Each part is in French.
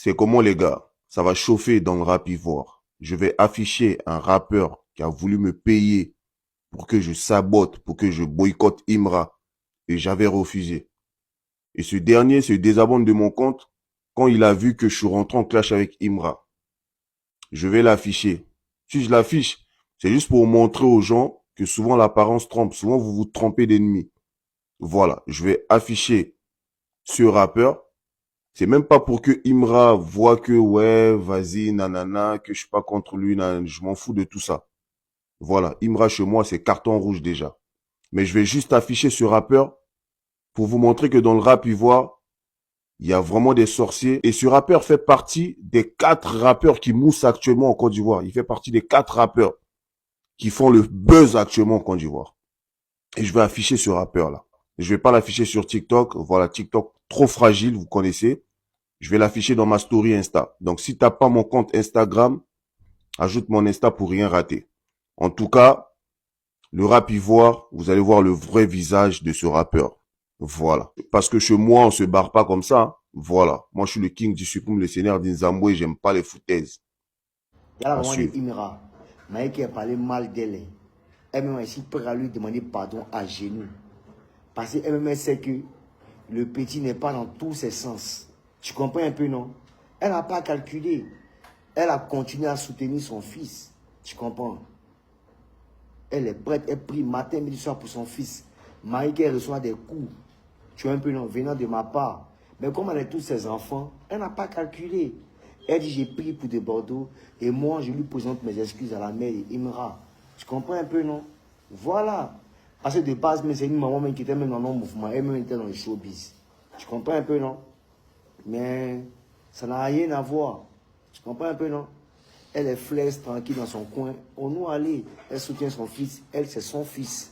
C'est comment les gars? Ça va chauffer dans le rap ivoire. Je vais afficher un rappeur qui a voulu me payer pour que je sabote, pour que je boycotte Imra. Et j'avais refusé. Et ce dernier se désabonne de mon compte quand il a vu que je suis rentré en clash avec Imra. Je vais l'afficher. Si je l'affiche, c'est juste pour montrer aux gens que souvent l'apparence trompe. Souvent vous vous trompez d'ennemi. Voilà, je vais afficher ce rappeur. C'est même pas pour que Imra voit que ouais, vas-y, nanana, que je suis pas contre lui, nanana, je m'en fous de tout ça. Voilà, Imra chez moi, c'est carton rouge déjà. Mais je vais juste afficher ce rappeur pour vous montrer que dans le rap ivoire, il y a vraiment des sorciers. Et ce rappeur fait partie des 4 rappeurs qui moussent actuellement en Côte d'Ivoire. Il fait partie des 4 rappeurs qui font le buzz actuellement en Côte d'Ivoire. Et je vais afficher ce rappeur-là. Je vais pas l'afficher sur TikTok. Voilà, TikTok trop fragile, vous connaissez. Je vais l'afficher dans ma story Insta. Donc, si t'as pas mon compte Instagram, ajoute mon Insta pour rien rater. En tout cas, le rap ivoire, vous allez voir le vrai visage de ce rappeur. Voilà. Parce que chez moi, on se barre pas comme ça. Hein. Voilà. Moi, je suis le king du suprême, le seigneur d'Inzamboué. J'aime pas les foutaises. Il y a la À maman de suivre. Imra. Maï qui a parlé mal d'elle. Elle-même ici prête à lui demander pardon à genoux. Parce qu'elle-même sait que le petit n'est pas dans tous ses sens. Tu comprends un peu, non? Elle n'a pas calculé. Elle a continué à soutenir son fils. Tu comprends? Elle est prête, elle prie matin, midi, soir pour son fils. Maï qui reçoit des coups. Tu vois un peu, non? Venant de ma part. Mais comme elle a tous ses enfants, elle n'a pas calculé. Elle dit, j'ai pris pour de Bordeaux et moi, je lui présente mes excuses à la mère de Imra. Tu comprends un peu, non? Voilà. Parce que de base, c'est une maman même qui était même dans nos mouvements. Elle-même était dans le showbiz. Tu comprends un peu, non? Mais ça n'a rien à voir. Tu comprends un peu, non? Elle est flaise, tranquille dans son coin. On nous allait. Elle soutient son fils. Elle, c'est son fils.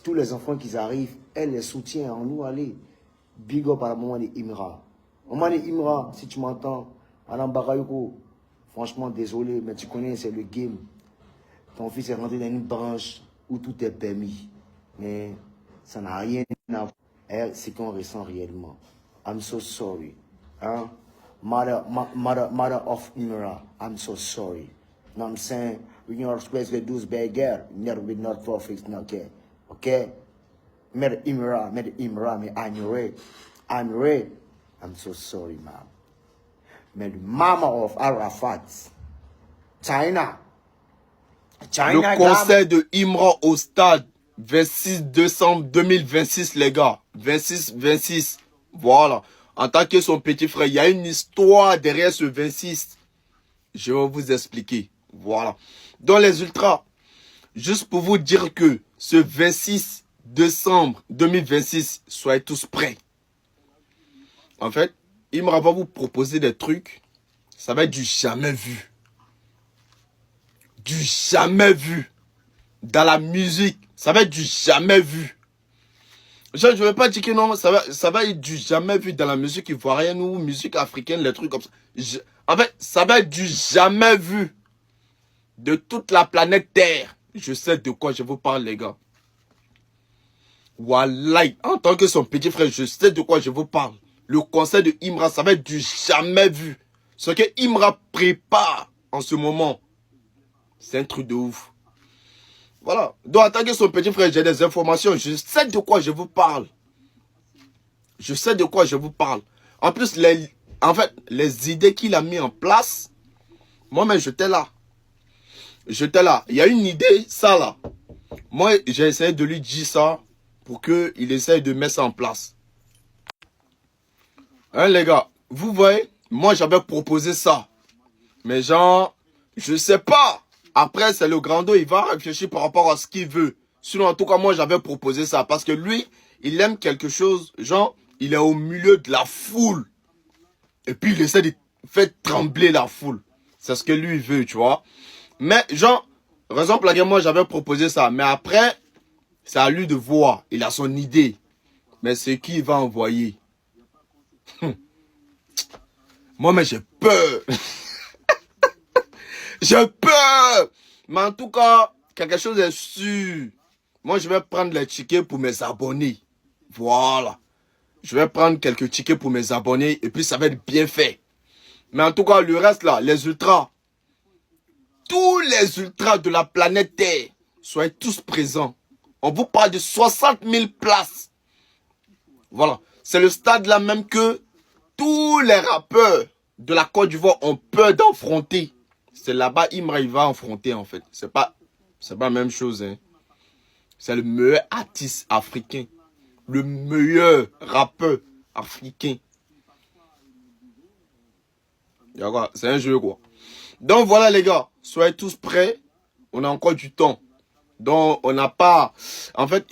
Tous les enfants qui arrivent, elle les soutient. On nous allait. Big up à la maman de Imra. Maman de Imra, si tu m'entends, Madame Bakayoko, franchement, désolé, mais tu connais, c'est le game. Ton fils est rentré dans une branche où tout est permis. Mais ça n'a rien à voir avec ce qu'on ressent réellement. I'm so sorry. Hein? Mother of Imra, I'm so sorry. You know what I'm saying? When you're supposed to do bad girl, never be not profits, not okay. Okay? Mother Imra, me I'm red. I'm so sorry, ma'am. Mais the mama of Arafat, China. Le China, concert de Imran au stade, 26 décembre 2026, les gars. 26. Voilà. En tant que son petit frère, il y a une histoire derrière ce 26. Je vais vous expliquer. Voilà. Dans les ultras, juste pour vous dire que ce 26 décembre 2026, soyez tous prêts. En fait, Imran va vous proposer des trucs. Ça va être du jamais vu. Du jamais vu. Dans la musique, ça va être du jamais vu. Je ne vais pas dire que non, ça va être du jamais vu dans la musique ivoirienne ou musique africaine, les trucs comme ça. En fait, ça va être du jamais vu de toute la planète Terre. Je sais de quoi je vous parle, les gars. Wallahi, en tant que son petit frère, je sais de quoi je vous parle. Le concert de Imra, ça va être du jamais vu. Ce que Imra prépare en ce moment, c'est un truc de ouf. Voilà. Donc, en tant que son petit frère, j'ai des informations. Je sais de quoi je vous parle. Je sais de quoi je vous parle. En plus, les idées qu'il a mis en place, moi-même, j'étais là. J'étais là. Il y a une idée, ça là. Moi, j'ai essayé de lui dire ça pour qu'il essaye de mettre ça en place. Hein, les gars, vous voyez, moi, j'avais proposé ça. Mais genre, je sais pas. Après, c'est le grand dos, il va réfléchir par rapport à ce qu'il veut. Sinon, en tout cas, moi, j'avais proposé ça. Parce que lui, il aime quelque chose, genre, il est au milieu de la foule. Et puis, il essaie de faire trembler la foule. C'est ce que lui veut, tu vois. Mais, genre, raison pour laquelle moi, j'avais proposé ça. Mais après, c'est à lui de voir. Il a son idée. Mais c'est qui il va envoyer. Moi, mais j'ai peur. J'ai peur. Mais en tout cas, quelque chose est sûr. Moi, je vais prendre les tickets pour mes abonnés. Voilà. Je vais prendre quelques tickets pour mes abonnés et puis ça va être bien fait. Mais en tout cas, le reste là, les ultras, tous les ultras de la planète Terre, soyez tous présents. On vous parle de 60 000 places. Voilà. C'est le stade là même que tous les rappeurs de la Côte d'Ivoire ont peur d'affronter. C'est là-bas Imra il va affronter en fait. C'est pas la même chose. Hein. C'est le meilleur artiste africain. Le meilleur rappeur africain. C'est un jeu quoi. Donc voilà les gars. Soyez tous prêts. On a encore du temps. Donc on n'a pas... En fait,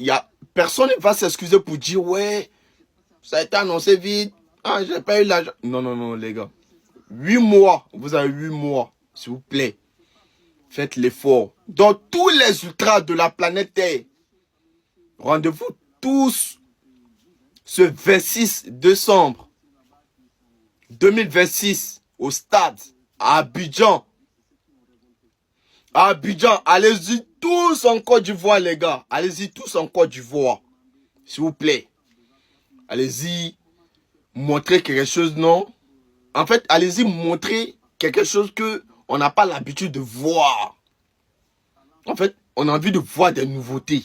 personne ne va s'excuser pour dire ouais, ça a été annoncé vite. Ah, j'ai pas eu l'argent. Non, non, non les gars. 8 mois. Vous avez 8 mois. S'il vous plaît. Faites l'effort. Dans tous les ultras de la planète Terre. Rendez-vous tous ce 26 décembre 2026 au stade à Abidjan. À Abidjan, allez-y tous en Côte d'Ivoire les gars. Allez-y tous en Côte d'Ivoire. S'il vous plaît. Allez-y montrer quelque chose, non? En fait, allez-y montrer quelque chose que on n'a pas l'habitude de voir. En fait, on a envie de voir des nouveautés.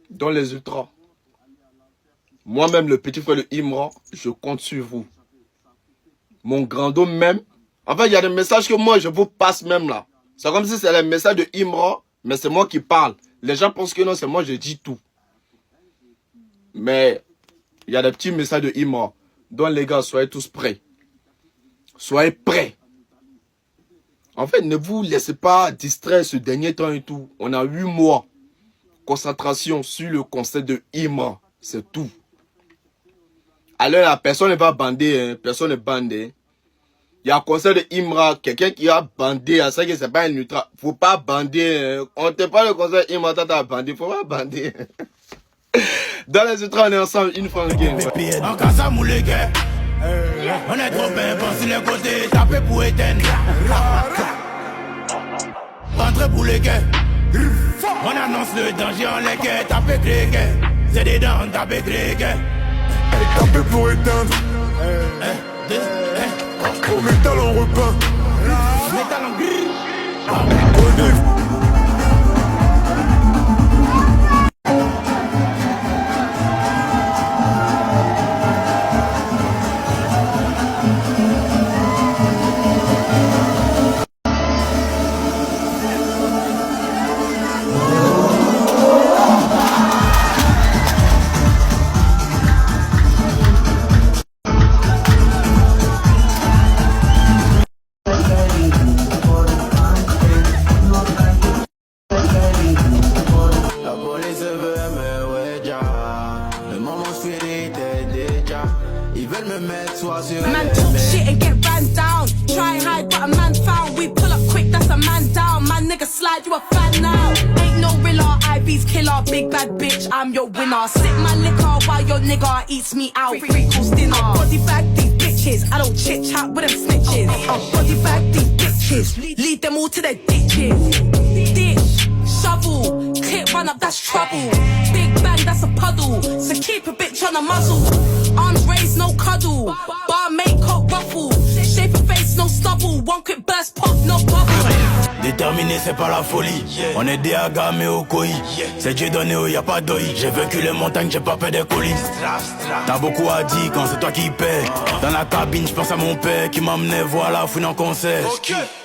Dans les ultras. Moi-même, le petit frère de Imra, je compte sur vous. Mon grand homme même. En fait, il y a des messages que moi, je vous passe même là. C'est comme si c'est les messages de Imra, mais c'est moi qui parle. Les gens pensent que non, c'est moi, je dis tout. Mais, il y a des petits messages de Imra. Donc, les gars, soyez tous prêts. Soyez prêts. En fait, ne vous laissez pas distraire ce dernier temps et tout. On a 8 mois. Concentration sur le concert de Imra. C'est tout. Alors là, personne ne va bander. Hein. Personne ne bande. Hein. Il y a un concert de Imra. Quelqu'un qui a bandé. À ça que c'est pas un ultra. Faut pas bander. Hein. On te parle de concert Imra. T'as bandé. Faut pas bander. Dans les ultras, on est ensemble. Une fois again. En casa moulé gars. On est trop bien sur les côtés. Taper pour éteindre. Entrez pour les gars. On annonce le danger en les gars. Taper les gars. C'est des dents. Taper les gars. Taper pour éteindre. Au métal on repeint. Métal en gris. Man talk shit and get ran down. Try hide, but a man found. We pull up quick, that's a man down. My nigga slide, you a fan now. Ain't no riller, IB's killer. Big bad bitch, I'm your winner. Sip my liquor while your nigga eats me out. Free course dinner. Body bag these bitches. I don't chit chat with them snitches. Body bag these bitches. Lead them all to their ditches. Ditch, shovel, clip run up, that's trouble. Big bang, that's a puddle. So keep a bitch on the muzzle. Arms raised, no cuddle. Bar make coat ruffle. Shape of face, no stubble. One quick burst, pop, no bubble. Déterminé, c'est pas la folie. On est des agamés au koi. C'est Dieu donné, oh, y a pas d'oeil. J'ai vaincu les montagnes, j'ai pas fait des colis. T'as beaucoup à dire quand c'est toi qui paie. Dans la cabine, j'pense à mon père qui m'emmenait voir la fouine en concert.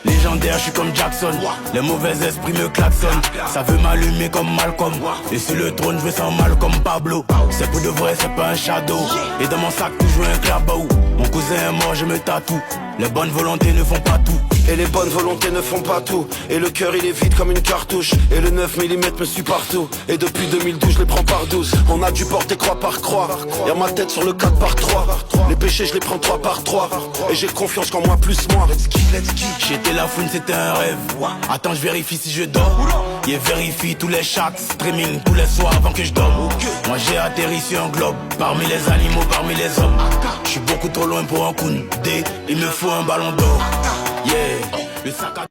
Légendaire, j'suis comme Jackson. Les mauvais esprits me klaxonnent. Ça veut m'allumer comme Malcolm. Et sur le trône, je veux sans mal comme Pablo. C'est pour de vrai, c'est pas un shadow. Et dans mon sac, toujours un clabaou. Mon cousin est mort, je me tatoue. Les bonnes volontés ne font pas tout. Et les bonnes volontés ne font pas tout. Et le cœur il est vide comme une cartouche. Et le 9 mm me suit partout. Et depuis 2012 je les prends par 12. On a dû porter croix par croix. Y'a ma tête sur le 4 par 3. Les péchés je les prends 3 par 3. Et j'ai confiance qu'en moi plus moi. J'étais la fouine, c'était un rêve. Attends, je vérifie si je dors. Yeah, vérifie tous les chats, streaming tous les soirs avant que je dorme. Moi j'ai atterri sur un globe. Parmi les animaux, parmi les hommes. Je suis beaucoup trop loin pour un Koundé. Il me faut un ballon d'or. Yeah, le sac à